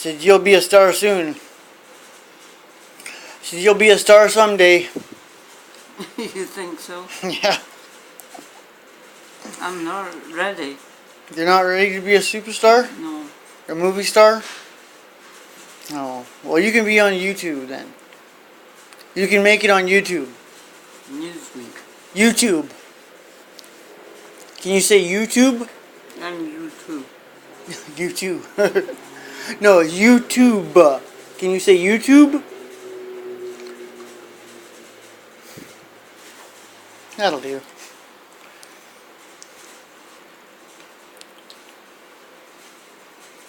Said you'll be a star soon. Said you'll be a star someday. You think so? Yeah. I'm not ready. You're not ready to be a superstar? No. A movie star? Oh. Well, you can be on YouTube then. You can make it on YouTube. Newsweek. YouTube. Can you say YouTube? And YouTube. YouTube. No, YouTube. Can you say YouTube? That'll do.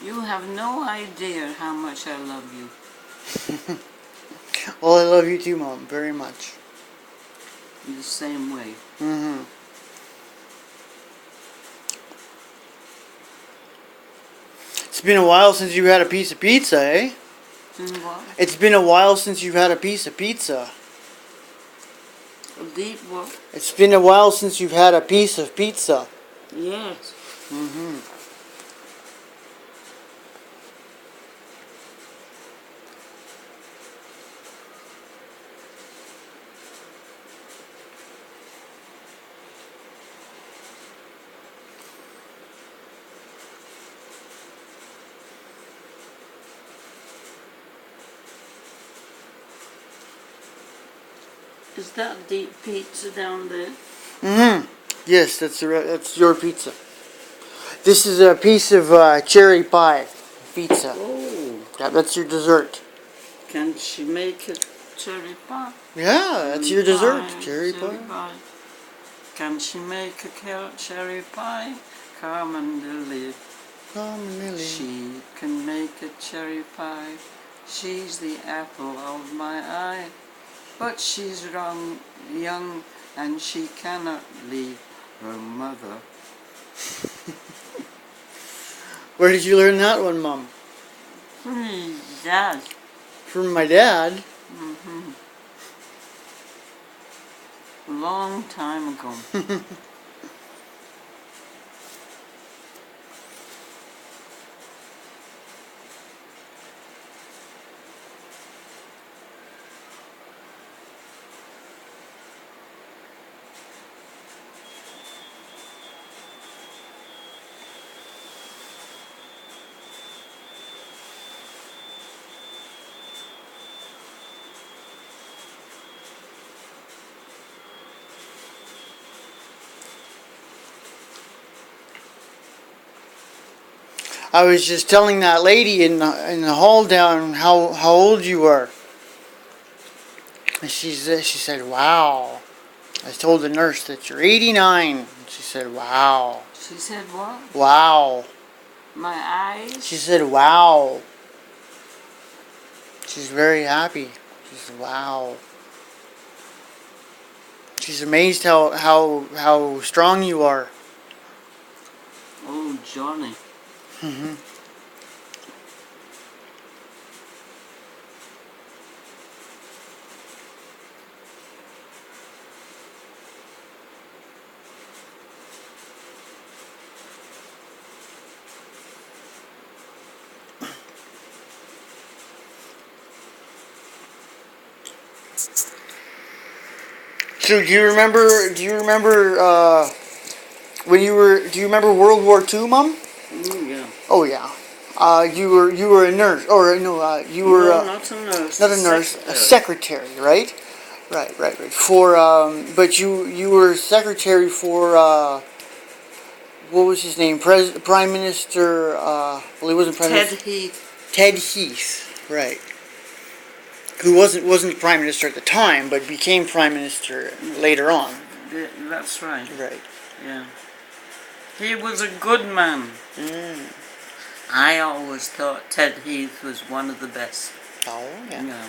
You have no idea how much I love you. Well, I love you too, Mom, very much. In the same way. Mm-hmm. It's been a while since you had a piece of pizza, eh? What? It's been a while since you've had a piece of pizza. A deep what? It's been a while since you've had a piece of pizza. Yes. Mm-hmm. Is that deep pizza down there? Mm-hmm. Yes, that's your pizza. This is a piece of cherry pie pizza. Oh. Yeah, that's your dessert. Can she make a cherry pie? Yeah, that's your dessert. Cherry pie. Can she make a cherry pie? Come and live. She can make a cherry pie. She's the apple of my eye. But she's young and she cannot leave her mother. Where did you learn that one, Mom? From Dad. From my dad? Mm-hmm. A long time ago. I was just telling that lady in the hall down how old you were. And she said, "Wow." I told the nurse that you're 89. And she said, "Wow." She said what? Wow. My eyes? She said, "Wow." She's very happy. She said, "Wow." She's amazed how strong you are. Oh, Johnny. Mm-hmm. So do you remember when you were? Do you remember World War II, Mom? Yeah. Oh yeah. You were a nurse, or no? You were No, not a nurse. not a nurse, a secretary, right? Right. For but you were secretary for what was his name? Prime Minister. Well, he wasn't Prime Minister. Ted Heath. Ted Heath, right? Who wasn't Prime Minister at the time, but became Prime Minister later on. That's right. Right. Yeah. He was a good man. Mm. I always thought Ted Heath was one of the best. Oh yeah. Yeah.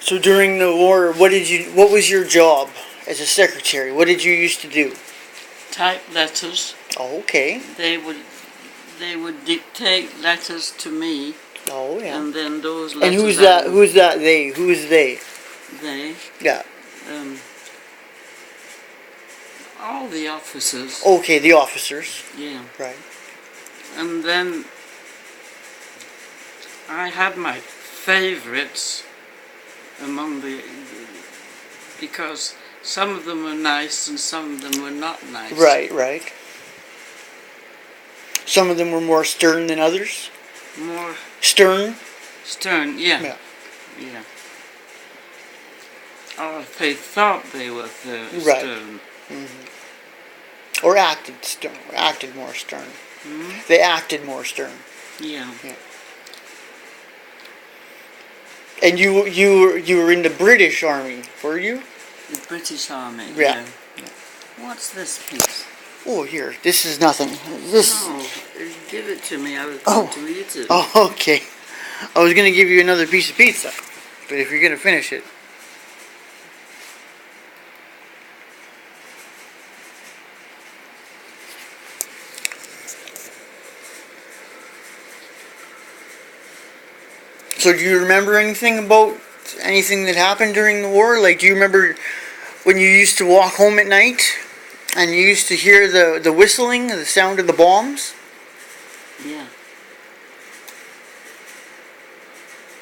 So during the war, what was your job as a secretary? What did you used to do? Type letters. Oh, okay. They would dictate letters to me. Oh, yeah. And then those And letters. who's that? Who's that? They? Who is they? They. Yeah. All the officers. Okay, the officers. Yeah. Right. And then I had my favorites among because some of them were nice and some of them were not nice. Right, right. Some of them were more stern than others. More stern. Stern, yeah. Yeah. Yeah. Or they thought they were Right. stern. Mm-hmm. Or acted stern. Or acted more stern. Mm-hmm. They acted more stern. Yeah. Yeah. And you were in the British Army, were you? The British Army. Yeah. Yeah. What's this piece? Oh, here. This is nothing. This. Oh, give it to me. I would come to eat it. Oh, okay. I was gonna give you another piece of pizza, but if you're gonna finish it. So do you remember anything about anything that happened during the war? Like, do you remember when you used to walk home at night and you used to hear the whistling, the sound of the bombs? Yeah.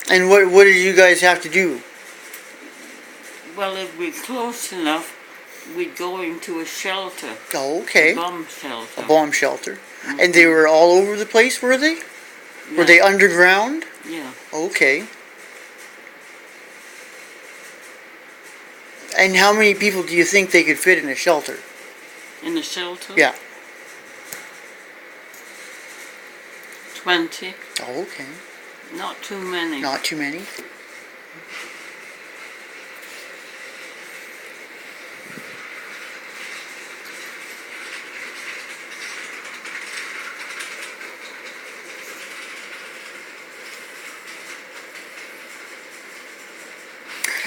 And what did you guys have to do? Well, if we're close enough, we'd go into a shelter. Oh, okay. A bomb shelter. A bomb shelter. Mm-hmm. And they were all over the place, were they? Yeah. Were they underground? Yeah. Okay. And how many people do you think they could fit in a shelter? In a shelter? Yeah. 20. Oh, okay. Not too many. Not too many.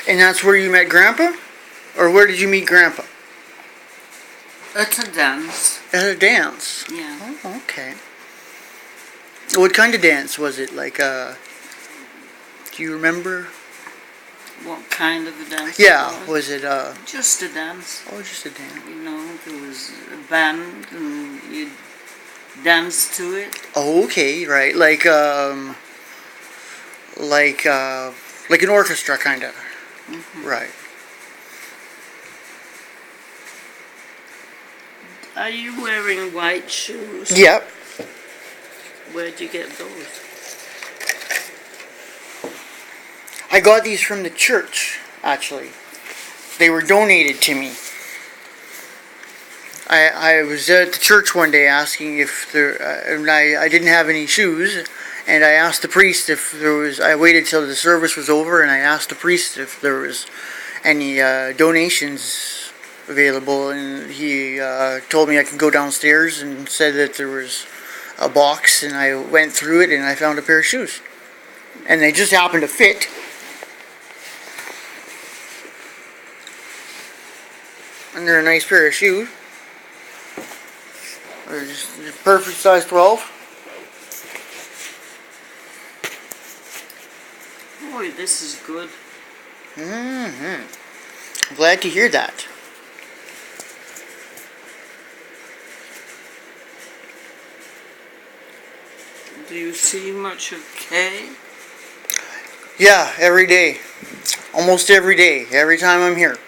And that's where you met Grandpa? Or where did you meet Grandpa? At a dance. At a dance? Yeah. Oh, okay. What kind of dance was it? Like, do you remember? What kind of a dance? Yeah, was it, Just a dance. Oh, just a dance. You know, there was a band and you'd dance to it. Oh, okay, right. Like an orchestra, kind of. Mm-hmm. Right. Are you wearing white shoes? Yep. Where'd you get those? I got these from the church, actually. They were donated to me. I was at the church one day asking if there, and I didn't have any shoes, and I asked the priest if there was, I waited till the service was over, and I asked the priest if there was any donations available, and he told me I could go downstairs and said that there was a box, and I went through it and I found a pair of shoes. And they just happened to fit. And they're a nice pair of shoes. They're just perfect size 12. Boy, this is good. Mm-hmm. Glad to hear that. Do you see much of Kay? Yeah, every day. Almost every day. Every time I'm here.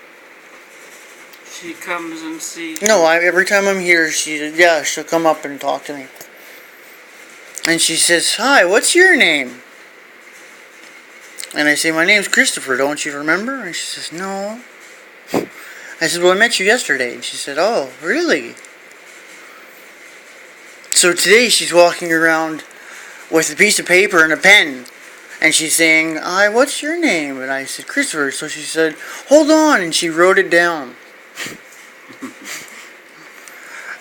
She comes and sees. No, every time I'm here, she'll come up and talk to me. And she says, "Hi, what's your name?" And I say, "My name's Kristopher, don't you remember?" And she says, "No." I said, "Well, I met you yesterday." And she said, "Oh, really?" So today she's walking around with a piece of paper and a pen. And she's saying, "Hi, what's your name?" And I said, "Kristopher." So she said, "Hold on." And she wrote it down.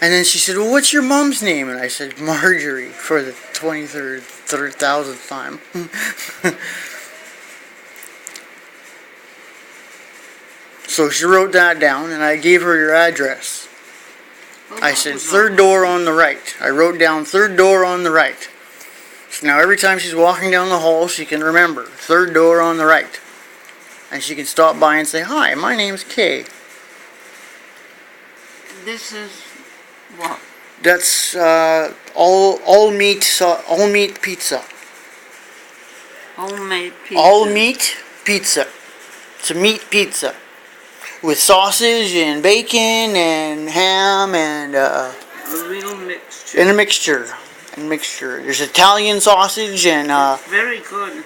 And then she said, "Well, what's your mom's name?" And I said, "Marjorie," for the 3,000th time. So she wrote that down, and I gave her your address. I said, "Third door on the right." I wrote down "third door on the right." It's Now every time she's walking down the hall, she can remember, third door on the right. And she can stop by and say, "Hi, my name's Kay." This is what? That's all meat pizza. Homemade pizza. All meat pizza. It's a meat pizza with sausage and bacon and ham and A real mixture. and a mixture. There's Italian sausage and Very good.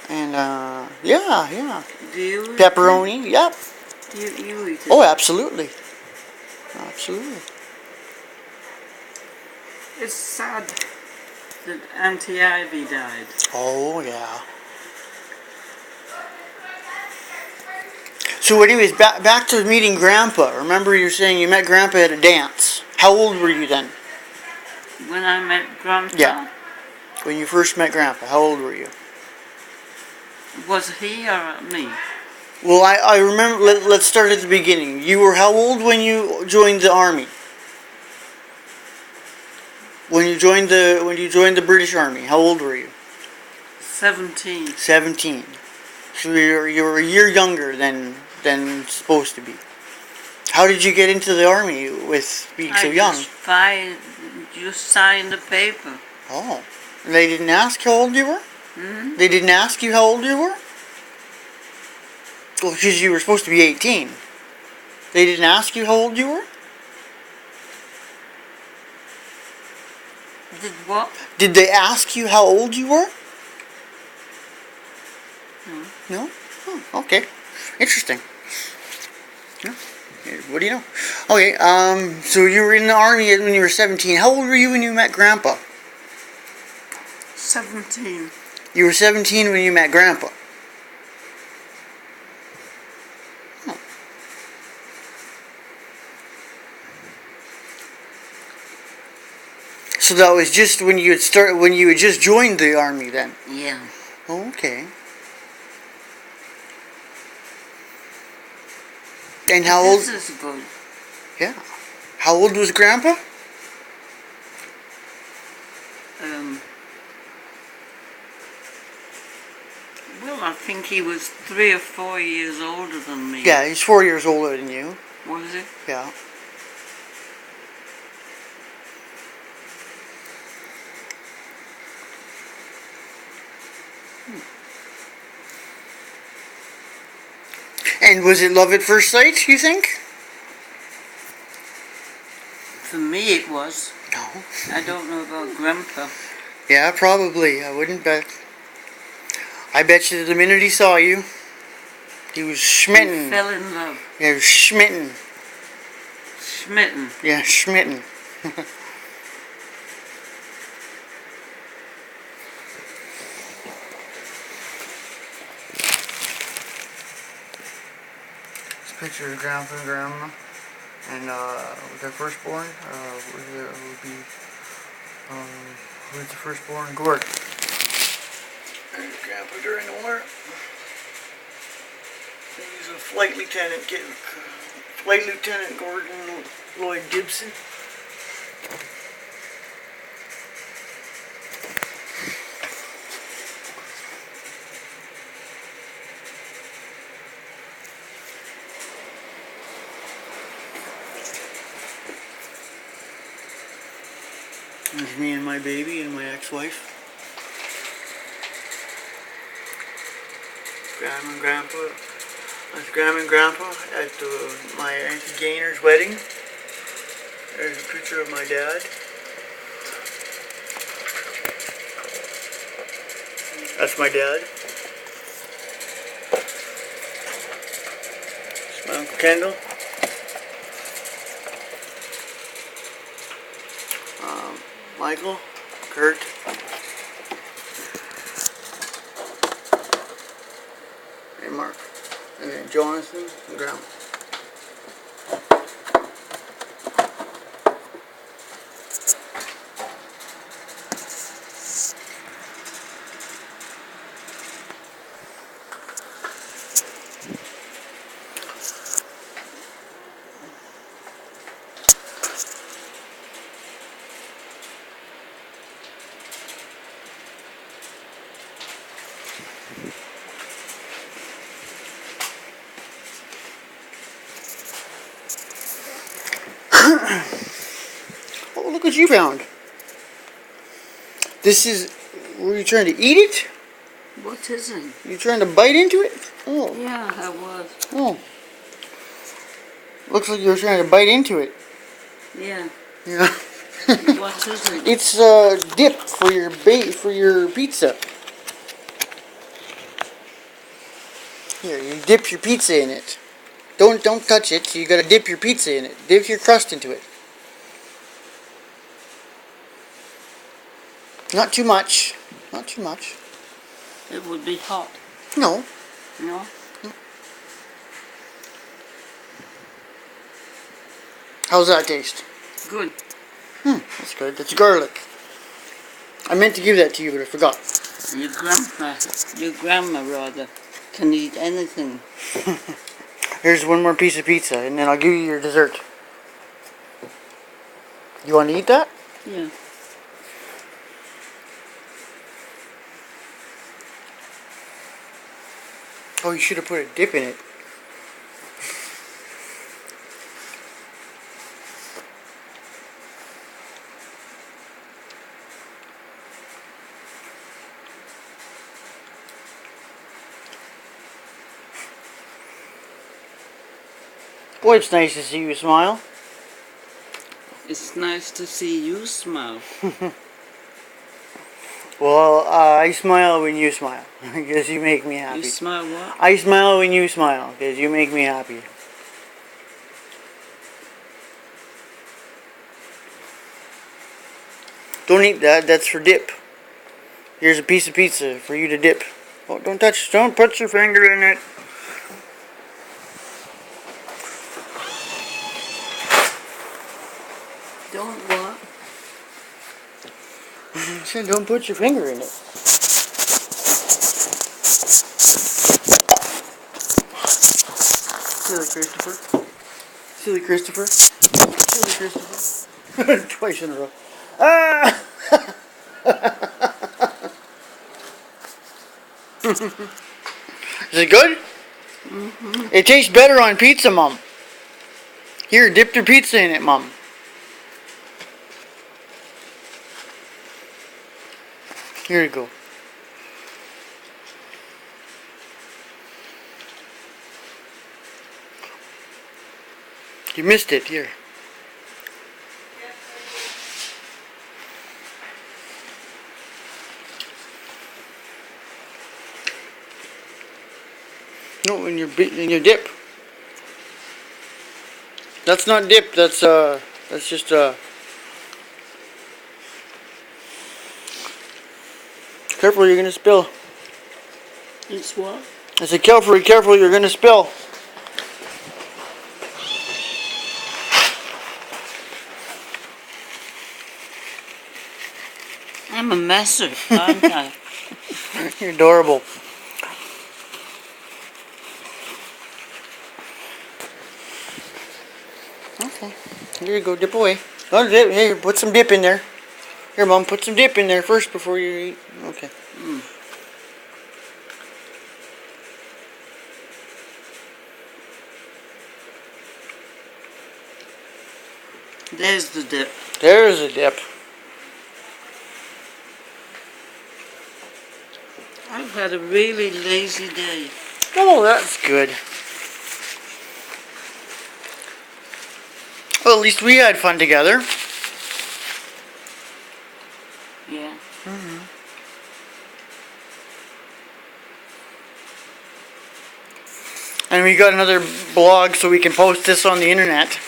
yeah. Do you eat Pepperoni. Yep. it? You eat it? Oh, absolutely. Absolutely. It's sad that Auntie Ivy died. Oh, yeah. So anyways, back to meeting Grandpa. Remember you were saying you met Grandpa at a dance. How old were you then? When I met Grandpa? Yeah. When you first met Grandpa, how old were you? Was he or me? Well, I remember, let's start at the beginning. You were how old when you joined the army? When you joined the British Army, how old were you? 17. 17. So you were a year younger than supposed to be. How did you get into the army with being so young? Just signed the paper. Oh. They didn't ask how old you were? Mm-hmm. They didn't ask you how old you were? Well, because you were supposed to be 18. They didn't ask you how old you were? Did what? Did they ask you how old you were? No? Oh, okay. Interesting. Yeah. What do you know? Okay, so you were in the army when you were 17. How old were you when you met Grandpa? 17. You were 17 when you met Grandpa. Oh. So that was just when you had just joined the army then? Yeah. Oh, okay. And how old? This is good. Yeah. How old was Grandpa? Well, I think he was 3 or 4 years older than me. Yeah, he's 4 years older than you. Was he? Yeah. And was it love at first sight, you think? For me it was. No. I don't know about Grandpa. Yeah, probably. I wouldn't bet. I bet you the minute he saw you, he was smitten. He fell in love. Yeah, he was smitten. Smitten. Yeah, smitten. Picture of Grandpa and Grandma, and with their firstborn, would be who's the firstborn? Gordon. There's Grandpa during the war. He's a Flight Lieutenant Gordon Gibson. There's me and my baby and my ex-wife. Grandma and Grandpa. That's Grandma and Grandpa at my Auntie Gainer's wedding. There's a picture of my dad. That's my dad. It's my Uncle Kendall. Michael, Kurt, and Mark, and then Jonathan and Grandma. what you found? This is... Were you trying to eat it? What is it? You trying to bite into it? Oh. Yeah, I was. Oh. Looks like you were trying to bite into it. Yeah. Yeah. What is it? It's dip for your pizza. Here, you dip your pizza in it. Don't touch it. You gotta dip your pizza in it. Dip your crust into it. Not too much. Not too much. It would be hot. No. No? How's that taste? Good. That's good. That's garlic. I meant to give that to you, but I forgot. Your grandma rather, can eat anything. Here's one more piece of pizza, and then I'll give you your dessert. You want to eat that? Yeah. Oh, you should have put a dip in it. Boy, it's nice to see you smile. It's nice to see you smile. Well, I smile when you smile, because you make me happy. You smile what? I smile when you smile, because you make me happy. Don't eat that, that's for dip. Here's a piece of pizza for you to dip. Oh, don't put your finger in it. Don't what? I said don't put your finger in it. Silly Kristopher. Silly Kristopher. Silly Kristopher. Twice in a row. Ah! Is it good? Mm-hmm. It tastes better on pizza, Mom. Here, dip your pizza in it, Mom. Here you go. You missed it. Here. No, in your dip. That's not dip. That's just Careful, you're gonna spill. It's what? I said, careful, you're gonna spill. I'm a messer, aren't I? You're adorable. Okay, here you go, dip away. Oh, dip. Here, put some dip in there. Here, Mom, put some dip in there first before you eat. Okay. There's the dip. There's a dip. I've had a really lazy day. Oh, that's good. Well, at least we had fun together. Yeah. And we got another blog so we can post this on the internet.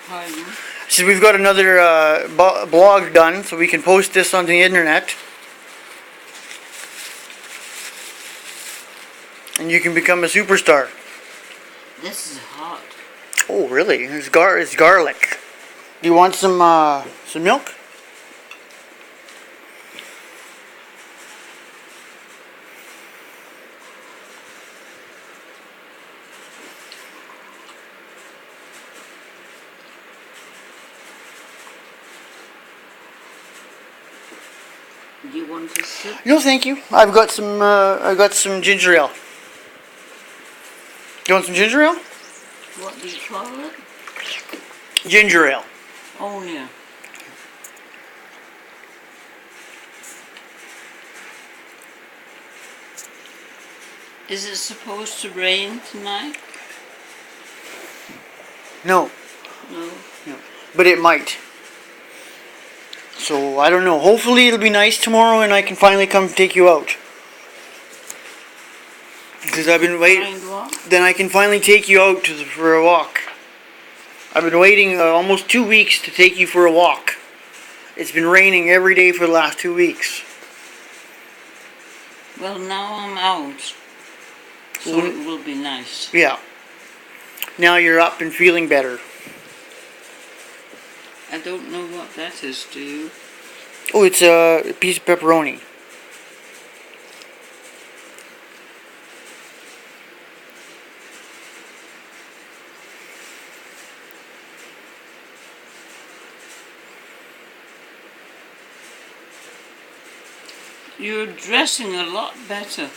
Pardon? So we've got another blog done so we can post this on the internet. And you can become a superstar. This is hot. Oh, really? It's garlic. Do you want some milk? Do you want to sip? No, thank you. I've got some ginger ale. You want some ginger ale? What do you call it? Ginger ale. Oh, yeah. Is it supposed to rain tonight? No, No. no, but it might. So I don't know. Hopefully it'll be nice tomorrow, and I can finally come take you out. Because I've been waiting. Find what? Then I can finally take you out for a walk. I've been waiting almost 2 weeks to take you for a walk. It's been raining every day for the last 2 weeks. Well, now I'm out, so it will be nice. Yeah. Now you're up and feeling better. I don't know what that is, do you? Oh, it's a piece of pepperoni. You're dressing a lot better.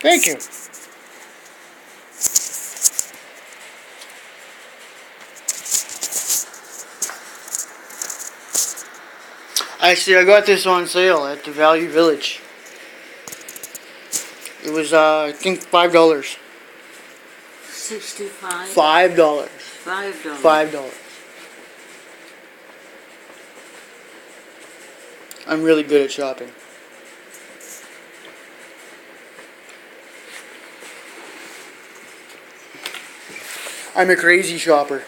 Thank you. Actually, I got this on sale at the Value Village. It was, I think, $5. 65. $5. $5. $5. I'm really good at shopping. I'm a crazy shopper.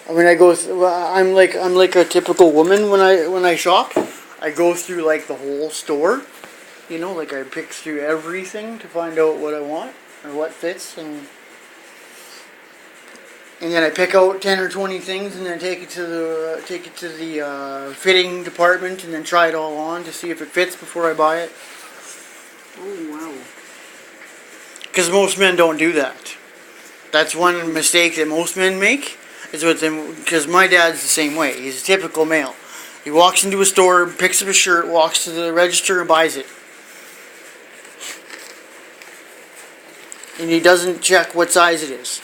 When I go, I'm like a typical woman when I shop. I go through like the whole store, you know, like I pick through everything to find out what I want or what fits, and then I pick out 10 or 20 things, and then take it to the fitting department, and then try it all on to see if it fits before I buy it. Oh, wow. Because most men don't do that. That's one mistake that most men make. Is with them, because my dad's the same way. He's a typical male. He walks into a store, picks up a shirt, walks to the register and buys it. And he doesn't check what size it is.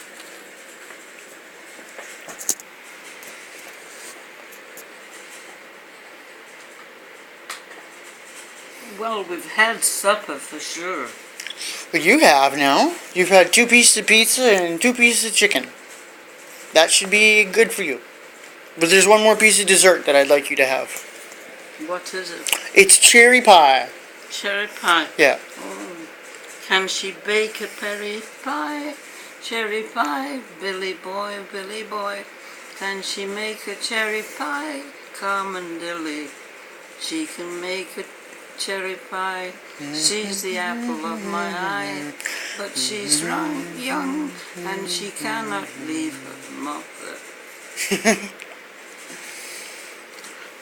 Well, we've had supper for sure. But you have now. You've had 2 pieces of pizza and 2 pieces of chicken. That should be good for you. But there's one more piece of dessert that I'd like you to have. What is it? It's cherry pie. Cherry pie. Yeah. Oh. Can she bake a cherry pie? Cherry pie, Billy boy, Billy boy. Can she make a cherry pie? Carmen Dilly. She can make a cherry pie. She's the apple of my eye. But she's young and she cannot leave her mother.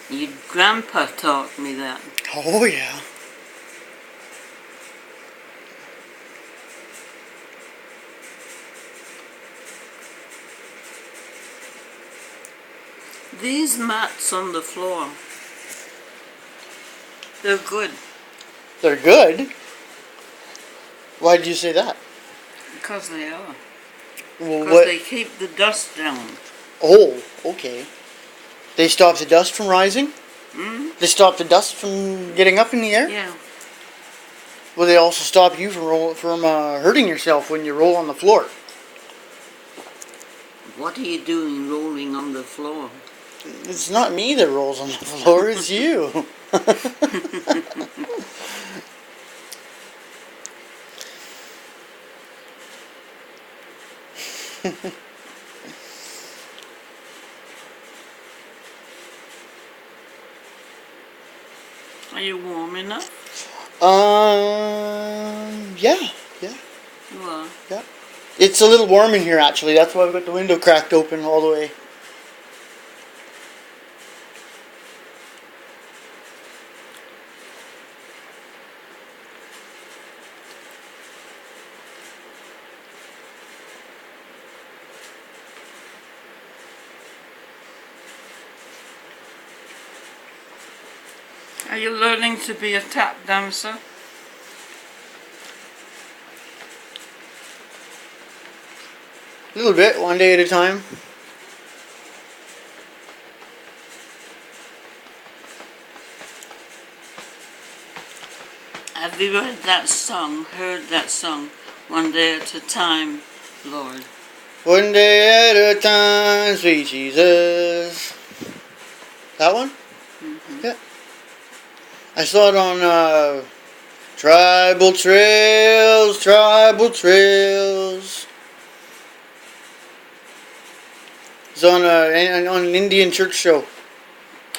Your grandpa taught me that. Oh, yeah. These mats on the floor, they're good. They're good? Why did you say that? Because they are. Well, Because they keep the dust down. Oh, okay. They stop the dust from rising? Mm? They stop the dust from getting up in the air? Yeah. Will they also stop you from hurting yourself when you roll on the floor? What are you doing rolling on the floor? It's not me that rolls on the floor, it's you. Are you warm enough? Yeah, yeah, You are. yeah. It's a little warm in here, actually. That's why I've got the window cracked open all the way. Are you learning to be a tap dancer? A little bit, one day at a time. Have you read that song, heard that song, One Day at a Time, Lord? One day at a time, sweet Jesus. That one? Mm-hmm. Yeah. I saw it on Tribal Trails, Tribal Trails. It's on an Indian church show.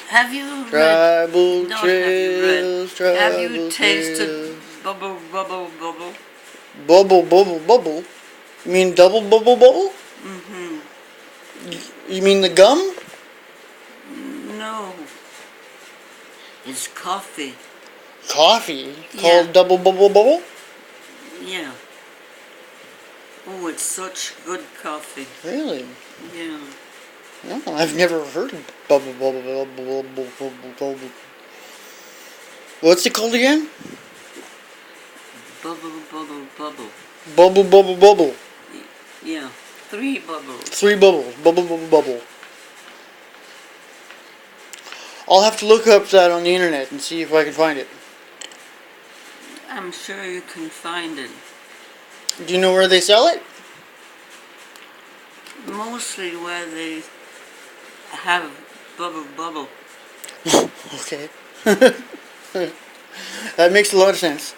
Have you read, Tribal not have you read, Trails, Tribal have you tasted Trails. bubble, bubble, bubble? Bubble, bubble, bubble. You mean double bubble, bubble? Mm-hmm. You mean the gum? No. It's coffee. Coffee Yeah. called double bubble, bubble? Yeah. Oh, it's such good coffee. Really? Yeah. No, I've never heard of bubble, bubble, bubble, bubble, bubble, bubble. What's it called again? Bubble, bubble, bubble. Bubble, bubble, bubble. Yeah. 3 bubbles. 3 bubbles. Bubble, bubble, bubble. I'll have to look up that on the internet and see if I can find it. I'm sure you can find it. Do you know where they sell it? Mostly where they have bubble, bubble. Okay. That makes a lot of sense.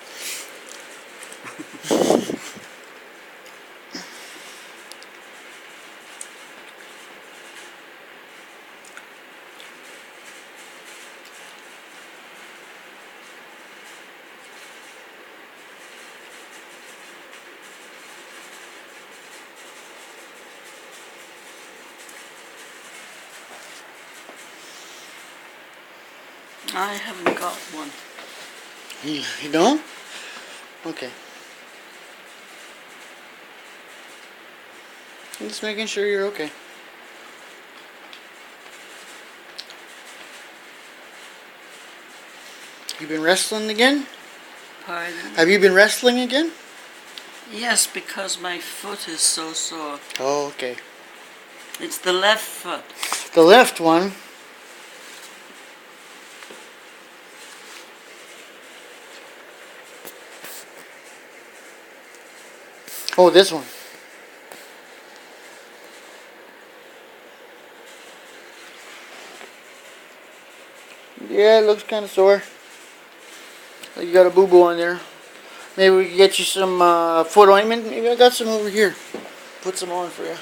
I haven't got one. You don't? Okay. I'm just making sure you're okay. You been wrestling again? Pardon? Have you been wrestling again? Yes, because my foot is so sore. Oh, okay. It's the left foot. The left one. Oh, this one. Yeah, it looks kind of sore. You got a boo-boo on there. Maybe we can get you some foot ointment. Maybe I got some over here. Put some on for you.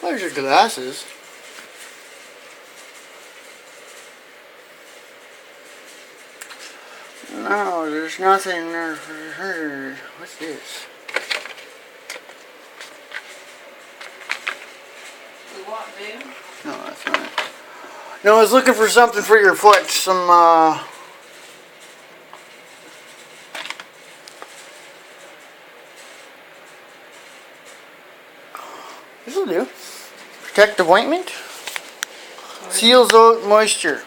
There's your glasses. No, there's nothing there for her. What's this? The what, babe? No, that's not it. No, I was looking for something for your foot. Some, this'll do. Protective ointment. Seals out moisture.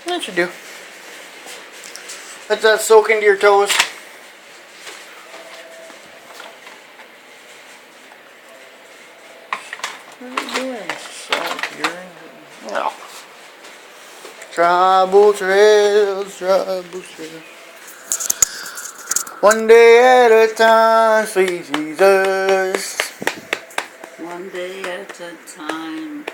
That should do. Let that soak into your toes. What are you doing? No. Tribal trails, tribal trails. One day at a time, sweet Jesus. One day at a time.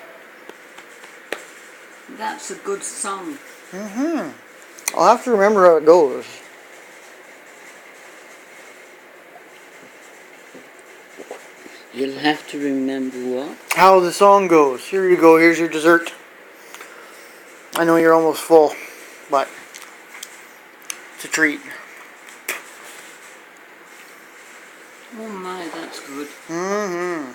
That's a good song. I'll have to remember how it goes. You'll have to remember what? How the song goes. Here you go. Here's your dessert. I know you're almost full, but it's a treat. Oh my, that's good. Mm-hmm.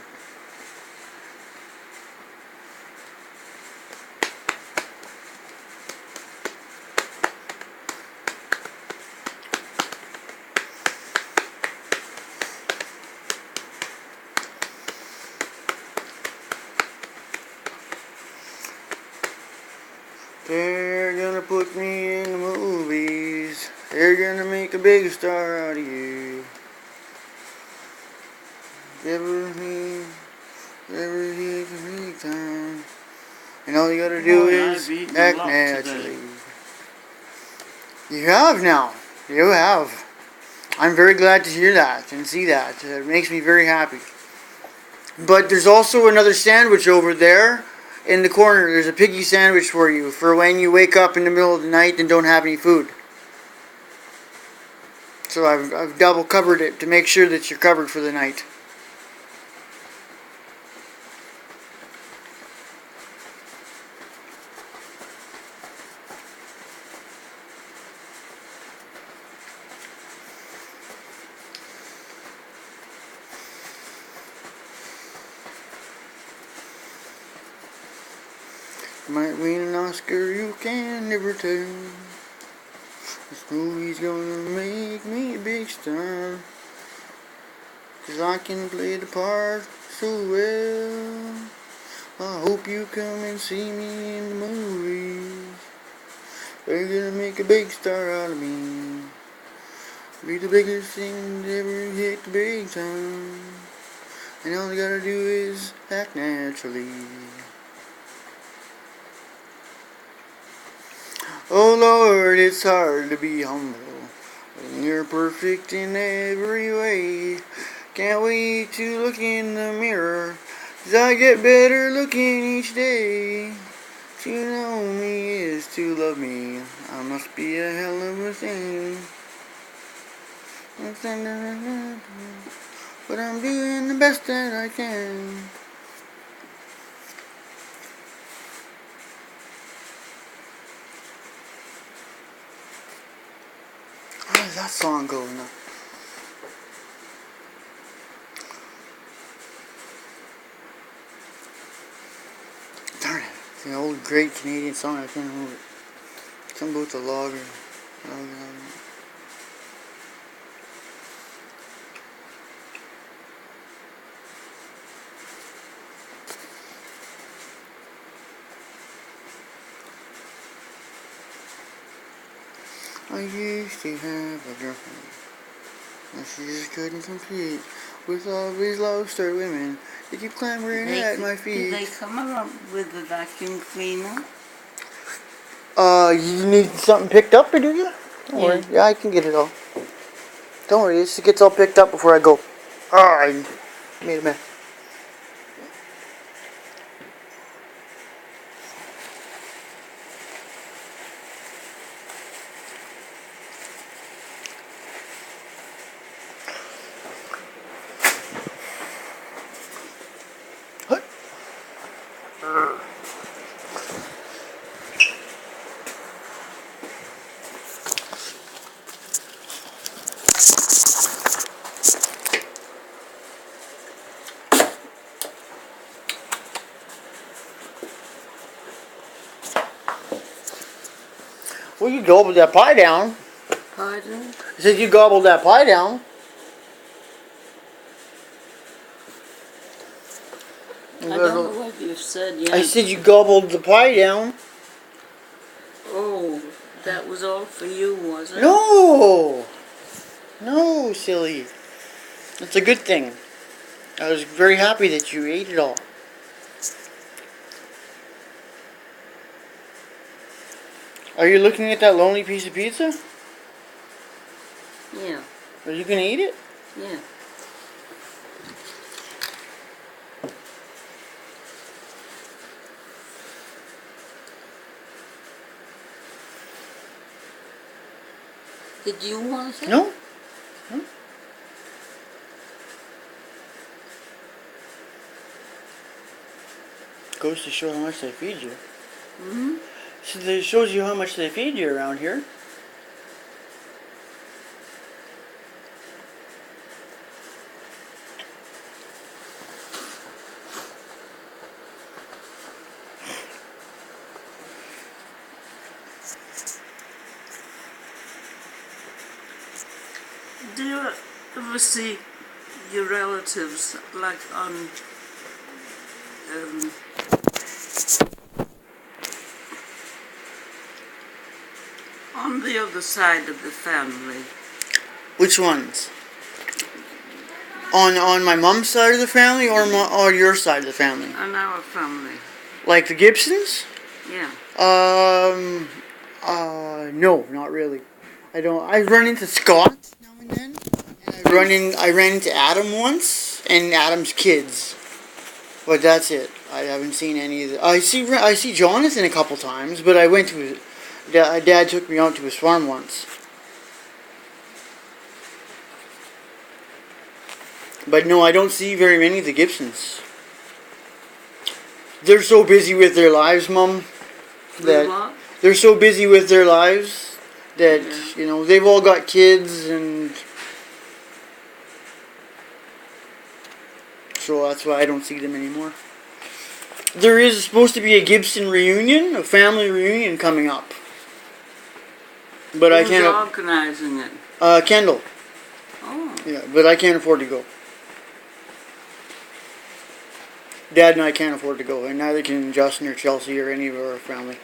They're gonna put me in the movies. They're gonna make a big star out of you. Ever hit the big time. And all you gotta do is I've eaten a act lot naturally. today. You have now. You have. I'm very glad to hear that and see that. It makes me very happy. But there's also another sandwich over there in the corner. There's a piggy sandwich for you for when you wake up in the middle of the night and don't have any food. So I've double covered it to make sure that you're covered for the night. Might win an Oscar, you can never tell. This movie's gonna make me a big star. 'Cause I can play the part so well. I hope you come and see me in the movies. They're gonna make a big star out of me. Be the biggest thing that ever hit the big time. And all you gotta do is act naturally. Oh Lord, it's hard to be humble when you're perfect in every way. Can't wait to look in the mirror, 'cause I get better looking each day. To know me is to love me. I must be a hell of a thing. But I'm doing the best that I can. How does that song go now? Darn it. It's an old great Canadian song. I can't remember it. Something about the logger. I used to have a girlfriend, and she just couldn't compete with all these lobster women. They keep clambering at my feet. Did they come around with the vacuum cleaner? You need something picked up, or do you? Don't worry. Yeah, I can get it all. Don't worry, this gets all picked up before I go. I made a mess. Well, you gobbled that pie down. Pardon? I said you gobbled that pie down. I don't know what you've said yet. I said you gobbled the pie down. Oh, that was all for you, was it? No! No, silly. It's a good thing. I was very happy that you ate it all. Are you looking at that lonely piece of pizza? Yeah. Are you going to eat it? Yeah. Did you want it? No. No. Goes to show how much they feed you. Mm-hmm. So it shows you how much they feed you around here. Do you ever see your relatives like um, on the other side of the family? Which ones? On my mom's side of the family, or your side of the family? On our family. Like the Gibsons? Yeah. No, not really. I don't. I run into Scott now and then, and I ran into Adam once, and Adam's kids. But that's it. I haven't seen any of the. I see Jonathan a couple times, but I went to his. Dad took me out to his farm once. But no, I don't see very many of the Gibsons. They're so busy with their lives, Mum. With what? They're so busy with their lives that, Yeah. you know, they've all got kids, and so that's why I don't see them anymore. There is supposed to be a Gibson reunion, a family reunion coming up. But I Who's can't. organising it? Kendall. Oh. Yeah, but I can't afford to go. Dad and I can't afford to go, and neither can Justin or Chelsea or any of our family.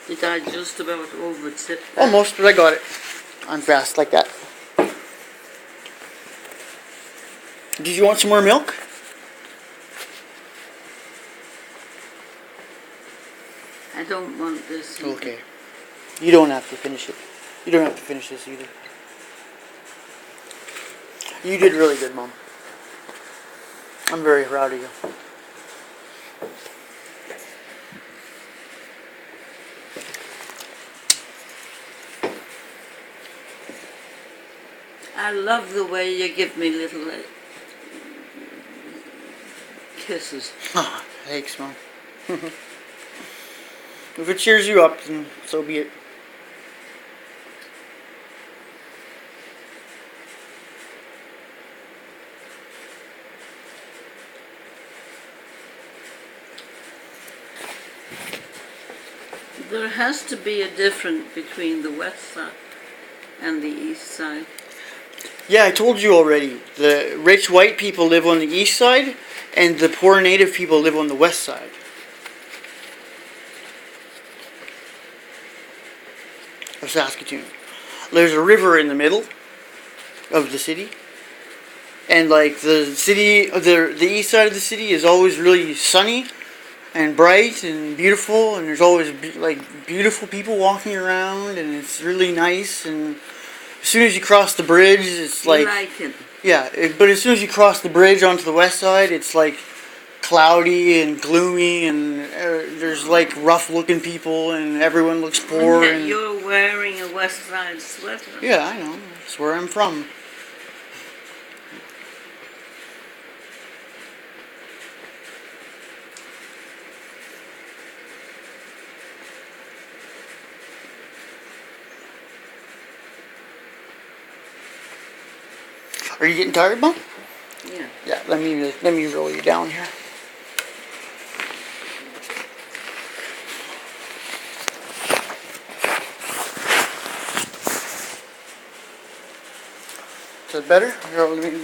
Did I just about overtip that? Almost, but I got it. I'm fast like that. Did you want some more milk? I don't want this. Either. Okay. You don't have to finish it. You don't have to finish this either. You did really good, Mom. I'm very proud of you. I love the way you give me little kisses. Ah, thanks, Mom. If it cheers you up, then so be it. There has to be a difference between the west side and the east side. Yeah, I told you already. The rich white people live on the east side, and the poor native people live on the west side. Of Saskatoon. There's a river in the middle of the city, and like the city, the east side of the city is always really sunny and bright and beautiful, and there's always like beautiful people walking around, and it's really nice. And as soon as you cross the bridge, it's You like it? yeah. But as soon as you cross the bridge onto the west side, it's like cloudy and gloomy, and there's like rough-looking people, and everyone looks poor. And yet And you're wearing a west side sweater. yeah, I know. That's where I'm from. Are you getting tired, Mom? Yeah. Yeah. Let me roll you down here. Is that better? Here, let me.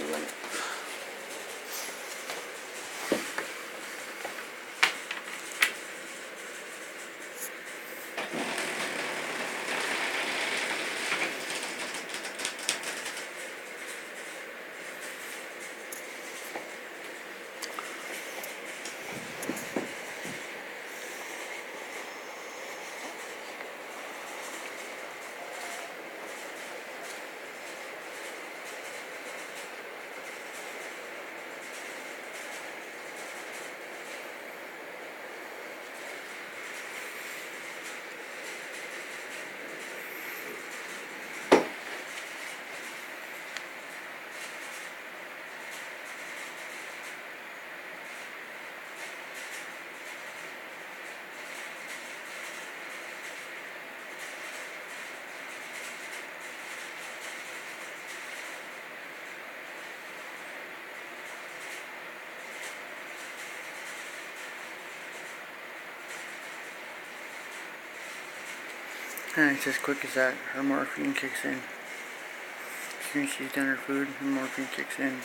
And it's as quick as that. Her morphine kicks in. As soon as she's done her food, her morphine kicks in.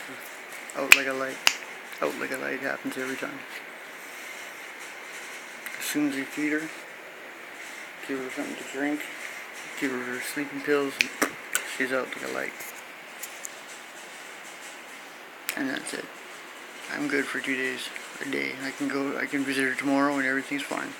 Out like a light. Out like a light happens every time. As soon as you feed her, give her something to drink, give her her sleeping pills, and she's out like a light. And that's it. I'm good for 2 days, a day. I can visit her tomorrow and everything's fine.